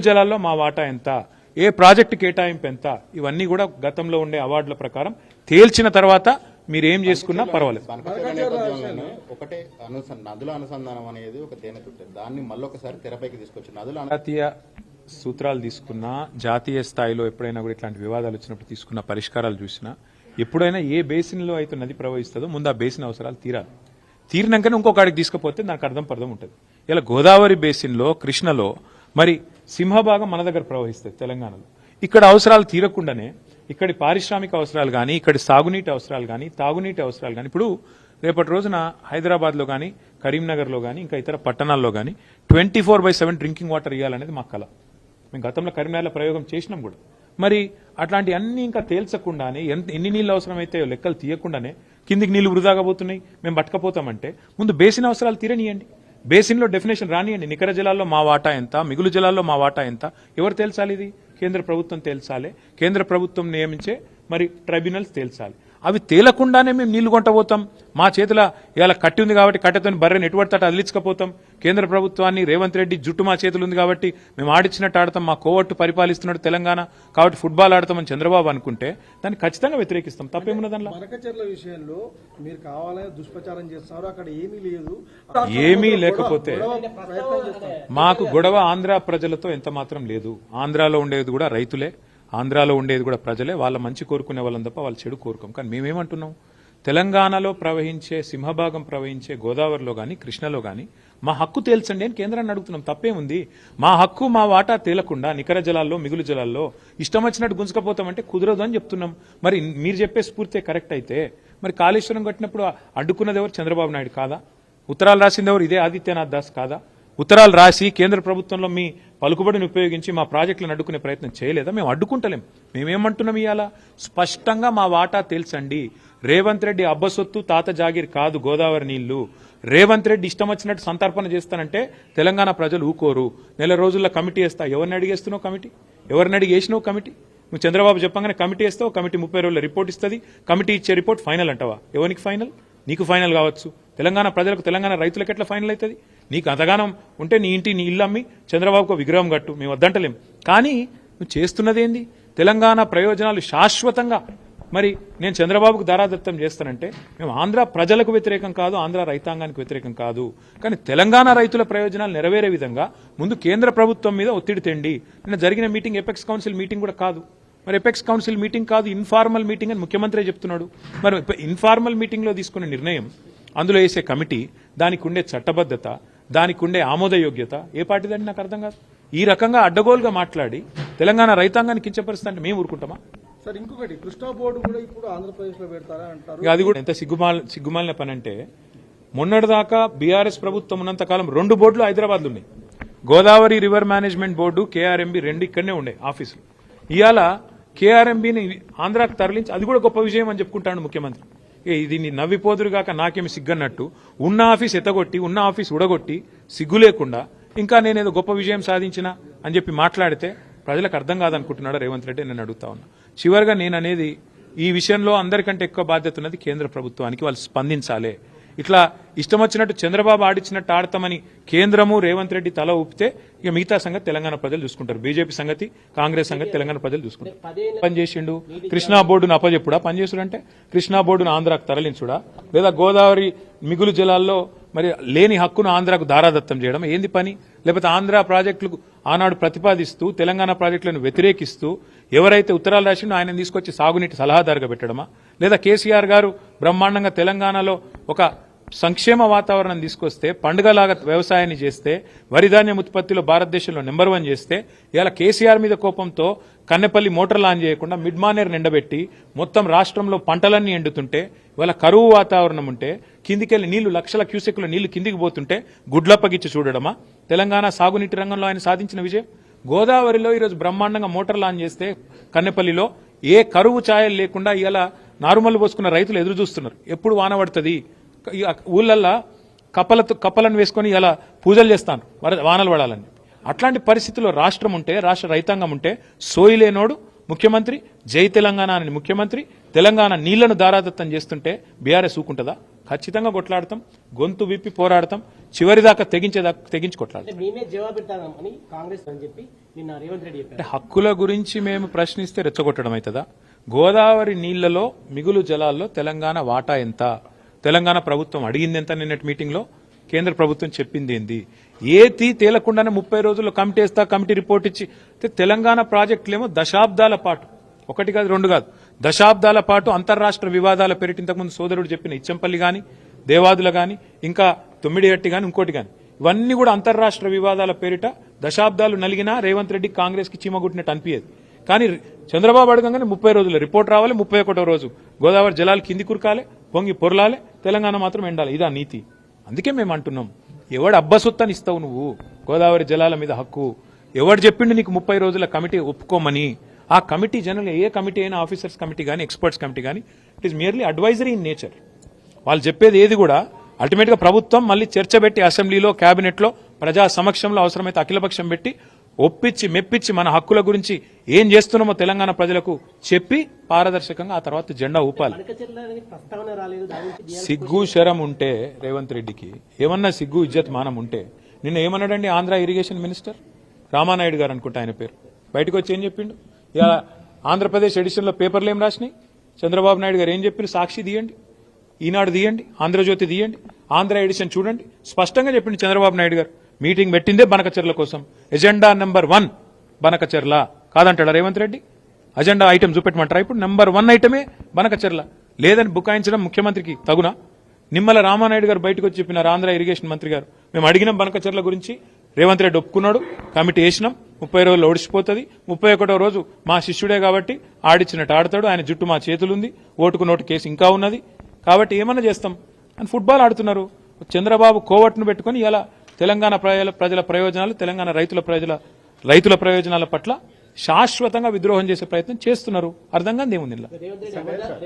జలాల్లో మా వాటా ఎంత, ఏ ప్రాజెక్టు కేటాయింపు ఎంత, ఇవన్నీ కూడా గతంలో ఉండే అవార్డుల ప్రకారం తేల్చిన తర్వాత మీరు ఏం చేసుకున్నా పర్వాలేదు. ఒకటే నదుల అనుసంధానం అనేది ఒక తేనెతుట్టే, దాన్ని మళ్ళొకసారి తెరపైకి తీసుకొచ్చి నదుల జాతీయ సూత్రాలు తీసుకున్నా, జాతీయ స్థాయిలో ఎప్పుడైనా కూడా ఇట్లాంటి వివాదాలు వచ్చినప్పుడు తీసుకున్న పరిష్కారాలు చూసినా, ఎప్పుడైనా ఏ బేసిన్లో అయితే నది ప్రవహిస్తుందో ముందు ఆ బేసిన్ అవసరాలు తీరాలి. తీరినాకనే ఇంకొకడికి తీసుకుపోతే నాకు అర్థం ఉంటుంది. ఇలా గోదావరి బేసిన్లో, కృష్ణలో మరి సింహభాగం మన దగ్గర ప్రవహిస్తుంది తెలంగాణలో. ఇక్కడ అవసరాలు తీరకుండానే ఇక్కడి పారిశ్రామిక అవసరాలు కానీ, ఇక్కడి సాగునీటి అవసరాలు కానీ, తాగునీటి అవసరాలు కానీ, ఇప్పుడు రేపటి రోజున హైదరాబాద్లో కానీ, కరీంనగర్లో కానీ, ఇంకా ఇతర పట్టణాల్లో కానీ 24/7 డ్రింకింగ్ వాటర్ ఇవ్వాలనేది మా కళ. మేము గతంలో కరీంనగర్లో ప్రయోగం చేసినాం కూడా. మరి అట్లాంటి అన్ని ఇంకా తేల్చకుండానే ఎన్ని నీళ్ళు అవసరమైతే లెక్కలు తీయకుండానే కిందికి నీళ్లు వృధాగా పోతున్నాయి, మేము పట్టుకపోతామంటే ముందు బేసిన్ అవసరాలు తీరనియండి. బేసిన్లో డెఫినేషన్ రానియండి. నికర జలాల్లో మా వాటా ఎంత, మిగులు జలాల్లో మా వాటా ఎంత, ఎవరు తేల్చాలి? ఇది కేంద్ర ప్రభుత్వం తేల్చాలి. కేంద్ర ప్రభుత్వం నియమించే మరి ట్రైబ్యునల్స్ తేల్చాలి. అవి తేలకుండానే మేము నీళ్లు కొంటపోతాం. మా చేతిలో ఇవాళ కట్టి ఉంది కాబట్టి కట్టెతోని బర్రెని ఎటువంటి తట అదిలించకపోతాం. కేంద్ర ప్రభుత్వాన్ని రేవంత్ రెడ్డి జుట్టు మా చేతులు ఉంది కాబట్టి మేము ఆడిచ్చినట్టు ఆడతాం, మా కోవట్టు పరిపాలిస్తున్నాడు తెలంగాణ కాబట్టి ఫుట్బాల్ ఆడతామని చంద్రబాబు అనుకుంటే దాన్ని ఖచ్చితంగా వ్యతిరేకిస్తాం. తప్పేమున్నది దానిలో? మరకచెర్ల విషయంలో మీరు కావాలని దుష్ప్రచారం చేస్తున్నారు, అక్కడ ఏమీ లేదు. ఏమీ లేకపోతే మాకు గొడవ ఆంధ్ర ప్రజలతో ఎంత మాత్రం లేదు. ఆంధ్రాలో ఉండేది కూడా రైతులే, ఆంధ్రాలో ఉండేది కూడా ప్రజలే. వాళ్ళ మంచి కోరుకునే వాళ్ళని తప్ప వాళ్ళ చెడు కోరుకోం. కానీ మేమేమంటున్నాం, తెలంగాణలో ప్రవహించే సింహభాగం ప్రవహించే గోదావరిలో కానీ, కృష్ణలో కానీ మా హక్కు తేల్చండి అని కేంద్రాన్ని అడుగుతున్నాం. తప్పేముంది? మా హక్కు మా వాటా తేలకుండా నికర జలాల్లో, మిగులు జలాల్లో ఇష్టం వచ్చినట్టు గుంజుకపోతామంటే కుదరదు అని చెప్తున్నాం. మరి మీరు చెప్పే స్ఫూర్తి కరెక్ట్ అయితే మరి కాళేశ్వరం కట్టినప్పుడు అడ్డుకున్నది ఎవరు? చంద్రబాబు నాయుడు కాదా? ఉత్తరాలు రాసింది ఎవరు? ఇదే ఆదిత్యనాథ్ దాస్ కాదా? ఉత్తరాలు రాసి కేంద్ర ప్రభుత్వంలో మీ పలుకుబడిని ఉపయోగించి మా ప్రాజెక్టులను అడ్డుకునే ప్రయత్నం చేయలేదా? మేము అడ్డుకుంటలేం. మేమేమంటున్నాం ఇవాళ? స్పష్టంగా మా వాటా తేల్చండి. రేవంత్ రెడ్డి అబ్బసొత్తు తాత జాగీర్ కాదు గోదావరి నీళ్లు. రేవంత్ రెడ్డి ఇష్టం వచ్చినట్టు సంతర్పణ చేస్తానంటే తెలంగాణ ప్రజలు ఊకోరు. నెల రోజుల్లో కమిటీ వేస్తా. ఎవరిని అడిగేస్తున్నావు కమిటీ? ఎవరిని అడిగేసినావు కమిటీ? నువ్వు చంద్రబాబు చెప్పగానే కమిటీ వేస్తావు, కమిటీ 30 రోజుల రిపోర్ట్ ఇస్తుంది. కమిటీ ఇచ్చే రిపోర్ట్ ఫైనల్ అంటావా? ఎవరికి ఫైనల్? నీకు ఫైనల్ కావచ్చు. తెలంగాణ ప్రజలకు, తెలంగాణ రైతులకు ఎట్లా ఫైనల్ అవుతుంది? నీకు అంతగానం ఉంటే నీ ఇంటి నీ ఇల్లు అమ్మి చంద్రబాబుకు విగ్రహం కట్టు, మేము వద్దంటలేం. కానీ నువ్వు చేస్తున్నదేంది? తెలంగాణ ప్రయోజనాలు శాశ్వతంగా మరి నేను చంద్రబాబుకు దారాదత్తం చేస్తానంటే మేము ఆంధ్ర ప్రజలకు వ్యతిరేకం కాదు, ఆంధ్ర రైతాంగానికి వ్యతిరేకం కాదు. కానీ తెలంగాణ రైతుల ప్రయోజనాలు నెరవేరే విధంగా ముందు కేంద్ర ప్రభుత్వం మీద ఒత్తిడి తెండి. నిన్న జరిగిన మీటింగ్ ఎపెక్స్ కౌన్సిల్ మీటింగ్ కూడా కాదు. మరి ఎపెక్స్ కౌన్సిల్ మీటింగ్ కాదు, ఇన్ఫార్మల్ మీటింగ్ అని ముఖ్యమంత్రి చెప్తున్నాడు. మరి ఇన్ఫార్మల్ మీటింగ్లో తీసుకునే నిర్ణయం, అందులో వేసే కమిటీ, దానికి ఉండే చట్టబద్ధత, దానికి ఉండే ఆమోదయోగ్యత ఏ పార్టీదని నాకు అర్థం కాదు. ఈ రకంగా అడ్డగోలుగా మాట్లాడి తెలంగాణ రైతాంగాన్ని కించపరుస్తా అంటే మేము ఊరుకుంటామా? సార్ ఇంకొకటి, కృష్ణా బోర్డు కూడా ఇప్పుడు ఆంధ్రప్రదేశ్ లో పెడతారా అంటారు. అది కూడా ఎంత సిగ్గుమాలిన పని అంటే, మొన్నటిదాకా బీఆర్ఎస్ ప్రభుత్వం ఉన్నంతకాలం 2 బోర్డులు హైదరాబాద్లో ఉన్నాయి. Godavari river management board, KRMB 2 ఇక్కడనే ఉండే ఆఫీసులు. ఇవాళ కేఆర్ఎంబిని ఆంధ్రాకు తరలించి అది కూడా గొప్ప విజయం అని చెప్పుకుంటాడు ముఖ్యమంత్రి. దీన్ని నవ్విపోదురుగాక నాకేమి సిగ్గన్నట్టు ఉన్న ఆఫీస్ ఎత్తగొట్టి, ఉన్న ఆఫీస్ ఉడగొట్టి సిగ్గు లేకుండా ఇంకా నేనేదో గొప్ప విజయం సాధించిన అని చెప్పి మాట్లాడితే ప్రజలకు అర్థం కాదనుకుంటున్నాడు రేవంత్ రెడ్డి. నేను అడుగుతా ఉన్నా. చివరిగా నేను అనేది, ఈ విషయంలో అందరికంటే ఎక్కువ బాధ్యత ఉన్నది కేంద్ర ప్రభుత్వానికి. వాళ్ళు స్పందించాలి. ఇట్లా ఇష్టం వచ్చినట్టు చంద్రబాబు ఆడిచ్చినట్టు ఆడతామని కేంద్రము రేవంత్ రెడ్డి తల ఊపితే ఇక మిగతా సంగతి తెలంగాణ ప్రజలు చూసుకుంటారు. బీజేపీ సంగతి, కాంగ్రెస్ సంగతి తెలంగాణ ప్రజలు చూసుకుంటారు. పనిచేసిండు కృష్ణా బోర్డును అప్పచెప్పుడా? పనిచేసుడంటే కృష్ణా బోర్డును ఆంధ్రాకు తరలించుడా? లేదా గోదావరి మిగులు జలాల్లో మరి లేని హక్కును ఆంధ్రాకు దారాదత్తం చేయడం ఏంది పని? లేకపోతే ఆంధ్ర ప్రాజెక్టులకు ఆనాడు ప్రతిపాదిస్తూ తెలంగాణ ప్రాజెక్టులను వ్యతిరేకిస్తూ ఎవరైతే ఉత్తరాలు రాసిండో ఆయన తీసుకొచ్చి సాగునీటి సలహాదారుగా పెట్టడమా? లేదా కేసీఆర్ గారు బ్రహ్మాండంగా తెలంగాణలో ఒక సంక్షేమ వాతావరణం తీసుకొస్తే, పండుగలాగా వ్యవసాయాన్ని చేస్తే, వరిధాన్యం ఉత్పత్తిలో భారతదేశంలో నెంబర్ 1 చేస్తే, ఇలా కేసీఆర్ మీద కోపంతో కన్నెపల్లి మోటార్లు ఆన్ చేయకుండా మిడ్ మానేర్ నిండబెట్టి మొత్తం రాష్ట్రంలో పంటలన్నీ ఎండుతుంటే, ఇవాళ కరువు వాతావరణం ఉంటే, కిందికెళ్లి నీళ్లు లక్షల క్యూసెక్ల నీళ్లు కిందికి పోతుంటే గుడ్లప్పగిచ్చి చూడడమా తెలంగాణ సాగునీటి రంగంలో ఆయన సాధించిన విజయం? గోదావరిలో ఈరోజు బ్రహ్మాండంగా మోటార్లు ఆన్ చేస్తే కన్నెపల్లిలో ఏ కరువు ఛాయలు లేకుండా ఇలా నారుమల్లు పోసుకున్న రైతులు ఎదురు చూస్తున్నారు. ఎప్పుడు వాన పడుతుంది? ఊళ్ళల్లో కప్పలను వేసుకొని ఇలా పూజలు చేస్తాను వానలు పడాలని. అట్లాంటి పరిస్థితుల్లో రాష్ట్రం ఉంటే, రాష్ట్ర రైతాంగం ఉంటే సోయిలేనోడు ముఖ్యమంత్రి, జై తెలంగాణ అని ముఖ్యమంత్రి తెలంగాణ నీళ్లను దారాదత్తం చేస్తుంటే బీఆర్ఎస్ ఊకుంటుందా? ఖచ్చితంగా కొట్లాడతాం, గొంతు విప్పి పోరాడతాం, చివరిదాకా తెగించి కొట్లాడతాం. అంటే మేమే జవాబు పెడతామని కాంగ్రెస్ అని చెప్పి నిన్న రేవంత్ రెడ్డి చెప్పారు. అంటే హక్కుల గురించి మేము ప్రశ్నిస్తే రెచ్చగొట్టడం అవుతుందా? గోదావరి నీళ్లలో మిగులు జలాల్లో తెలంగాణ వాటా ఎంత, తెలంగాణ ప్రభుత్వం అడిగింది ఎంత, నిన్నటి మీటింగ్ లో కేంద్ర ప్రభుత్వం చెప్పింది ఏంది? ఏది తేలకుండానే 30 రోజుల్లో కమిటీ వేస్తా, కమిటీ రిపోర్ట్ ఇచ్చి తెలంగాణ ప్రాజెక్టులేమో దశాబ్దాల పాటు, ఒకటి కాదు రెండు కాదు, దశాబ్దాల పాటు అంతర్రాష్ట్ర వివాదాల పేరిట ఇంతకుముందు సోదరుడు చెప్పిన ఇచ్చంపల్లి గాని, దేవాదుల గాని, ఇంకా తొమ్మిడిగట్టి గాని, ఇంకోటి గాని, ఇవన్నీ కూడా అంతర్రాష్ట్ర వివాదాల పేరిట దశాబ్దాలు నలిగినా రేవంత్ రెడ్డి కాంగ్రెస్ కి చీమగుట్టినట్టు అనిపించేది. కానీ చంద్రబాబు అడగంగానే 30 రోజుల్లో రిపోర్ట్ రావాలి, 31వ రోజు గోదావరి జలాలు కింది కురకాలి, పొంగి పొరలాలి, తెలంగాణ మాత్రం ఎండాలి. ఇదా నీతి. అందుకే మేము అంటున్నాం, ఎవడు అబ్బసొత్తని ఇస్తావు నువ్వు గోదావరి జలాల మీద హక్కు? ఎవడు చెప్పిండు నీకు 30 రోజుల కమిటీ ఒప్పుకోమని? ఆ కమిటీ జనరల్ ఏ కమిటీ అయినా, ఆఫీసర్స్ కమిటీ కానీ, ఎక్స్పర్ట్స్ కమిటీ కానీ, it is merely advisory in nature. వాళ్ళు చెప్పేది ఏది కూడా అల్టిమేట్ గా ప్రభుత్వం మళ్ళీ చర్చ పెట్టి అసెంబ్లీలో, కేబినెట్ లో, ప్రజా సమక్షంలో అవసరమైతే అఖిలపక్షం పెట్టి ఒప్పించి మెప్పించి మన హక్కుల గురించి ఏం చేస్తున్నామో తెలంగాణ ప్రజలకు చెప్పి పారదర్శకంగా ఆ తర్వాత జెండా ఊపాలి. బనకచెర్ల అనేది ప్రస్తావన రాలేదు. దాని గురించి BRS సిగ్గు శరం ఉంటే రేవంత్ రెడ్డికి, ఏమన్నా సిగ్గు ఇజ్జత్ మానం ఉంటే, నిన్న ఏమన్నాడండి ఆంధ్ర ఇరిగేషన్ మినిస్టర్ రామానాయుడు గారు అనుకుంటా ఆయన పేరు, బయటకు వచ్చి ఏం చెప్పిండు? ఇలా ఆంధ్రప్రదేశ్ ఎడిషన్ లో పేపర్లు ఏం రాసినాయి? చంద్రబాబు నాయుడు గారు ఏం చెప్పారు? సాక్షి తీయండి, ఈనాడు తీయండి, ఆంధ్రజ్యోతి తీయండి, ఆంధ్ర ఎడిషన్ చూడండి, స్పష్టంగా చెప్పిండు చంద్రబాబు నాయుడు గారు. మీటింగ్ పెట్టిందే బనకచెర్ల కోసం, ఎజెండా నెంబర్ 1 బనకచెర్ల కాదంటాడా రేవంత్ రెడ్డి? అజెండా ఐటమ్ చూపెట్టమంటారా? ఇప్పుడు నెంబర్ 1 ఐటమే బనకచెర్ల. లేదని బుకాయించడం ముఖ్యమంత్రికి తగునా? నిమ్మల రామానాయుడు గారు బయటకు వచ్చి చెప్పినారు, ఆంధ్ర ఇరిగేషన్ మంత్రి గారు, మేము అడిగినాం బనకచెర్ల గురించి, రేవంత్ రెడ్డి ఒప్పుకున్నాడు, కమిటీ వేసినాం, 30 రోజులు ఒడిచిపోతుంది, 31వ రోజు మా శిష్యుడే కాబట్టి ఆడిచ్చినట్టు ఆడతాడు, ఆయన జుట్టు మా చేతులుంది, ఓటుకు నోటు కేసు ఇంకా ఉన్నది, కాబట్టి ఏమన్నా చేస్తాం అని ఫుట్బాల్ ఆడుతున్నారు. చంద్రబాబు కోవట్ను పెట్టుకుని ఇలా తెలంగాణ ప్రజల ప్రయోజనాలు, తెలంగాణ రైతుల ప్రయోజనాల పట్ల శాశ్వతంగా విద్రోహం చేసే ప్రయత్నం చేస్తున్నారు. అర్థం కాదు ఏముంది ఇలా. రేవంత్ రెడ్డి